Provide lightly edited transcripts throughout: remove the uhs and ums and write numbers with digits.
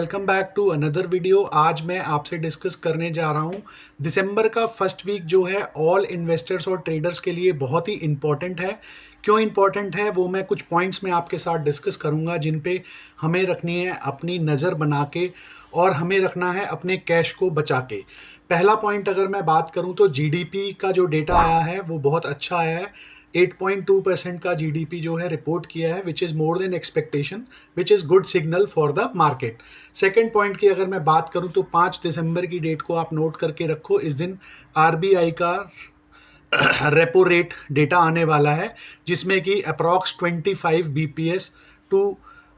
Welcome back to another video. आज मैं आपसे डिस्कस करने जा रहा हूँ दिसंबर का फर्स्ट वीक जो है ऑल इन्वेस्टर्स और ट्रेडर्स के लिए बहुत ही इम्पॉर्टेंट है। क्यों इम्पॉर्टेंट है वो मैं कुछ पॉइंट्स में आपके साथ डिस्कस करूँगा जिन पे हमें रखनी है अपनी नज़र बना के और हमें रखना है अपने कैश को बचा के। पहला पॉइंट अगर मैं बात करूं तो जीडीपी का जो डेटा आया है वो बहुत अच्छा आया है। 8.2% का जीडीपी जो है रिपोर्ट किया है which is more than expectation, which is good signal for the market. Second point की अगर मैं बात करूं तो 5 दिसंबर की डेट को आप नोट करके रखो। इस दिन आरबीआई का रेपो रेट डेटा आने वाला है जिसमें कि अप्रॉक्स 25 बीपीएस टू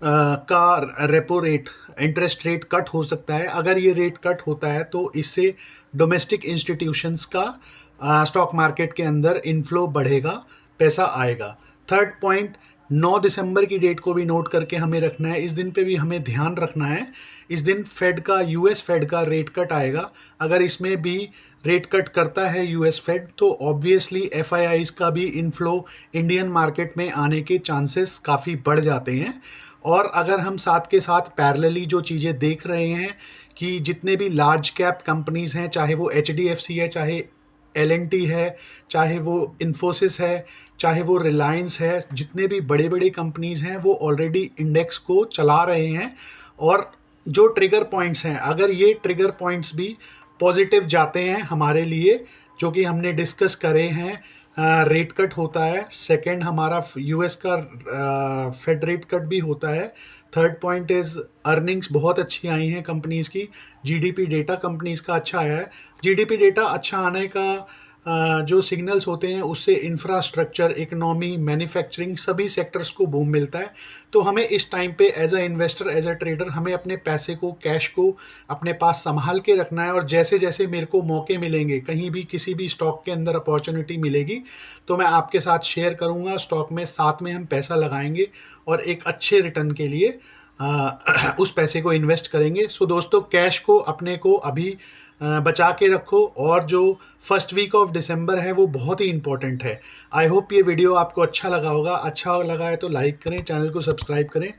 का repo rate interest rate cut हो सकता है। अगर ये रेट कट होता है तो इससे डोमेस्टिक इंस्टीट्यूशंस का स्टॉक मार्केट के अंदर इनफ्लो बढ़ेगा, पैसा आएगा। थर्ड पॉइंट, 9 दिसंबर की डेट को भी नोट करके हमें रखना है। इस दिन पे भी हमें ध्यान रखना है। इस दिन फेड का यूएस फेड का रेट कट आएगा। अगर इसमें भी रेट कट करता है यूएस फेड तो ऑब्वियसली एफआईआईज का भी इनफ्लो इंडियन मार्केट में आने के चांसेस काफ़ी बढ़ जाते हैं। और अगर हम साथ के साथ पैरेलली जो चीज़ें देख रहे हैं कि जितने भी लार्ज कैप कंपनीज़ हैं, चाहे वो एचडीएफसी है, चाहे एलएनटी है, चाहे वो इन्फोसिस है, चाहे वो रिलायंस है, जितने भी बड़े बड़े कंपनीज़ हैं वो ऑलरेडी इंडेक्स को चला रहे हैं। और जो ट्रिगर पॉइंट्स हैं, अगर ये ट्रिगर पॉइंट्स भी पॉजिटिव जाते हैं हमारे लिए, जो कि हमने डिस्कस करे हैं, रेट कट होता है। सेकंड, हमारा यूएस का फेड रेट कट भी होता है। थर्ड पॉइंट इज़ अर्निंग्स बहुत अच्छी आई हैं कंपनीज़ की। जीडीपी डेटा कंपनीज़ का अच्छा आया है। जीडीपी डेटा अच्छा आने का जो सिग्नल्स होते हैं उससे इंफ्रास्ट्रक्चर, इकोनॉमी, मैन्युफैक्चरिंग सभी सेक्टर्स को बूम मिलता है। तो हमें इस टाइम पे as a investor, as a trader, हमें अपने पैसे को, कैश को अपने पास संभाल के रखना है। और जैसे जैसे मेरे को मौके मिलेंगे, कहीं भी किसी भी स्टॉक के अंदर अपॉर्चुनिटी मिलेगी तो मैं आपके साथ शेयर करूँगा स्टॉक में, साथ में हम पैसा लगाएंगे और एक अच्छे रिटर्न के लिए उस पैसे को इन्वेस्ट करेंगे। सो दोस्तों, कैश को अपने को अभी बचा के रखो। और जो फर्स्ट वीक ऑफ दिसंबर है वो बहुत ही इंपॉर्टेंट है। आई होप ये वीडियो आपको अच्छा लगा होगा। अच्छा लगा है तो लाइक करें, चैनल को सब्सक्राइब करें।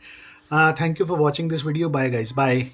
Thank you for watching this video. Bye guys, bye.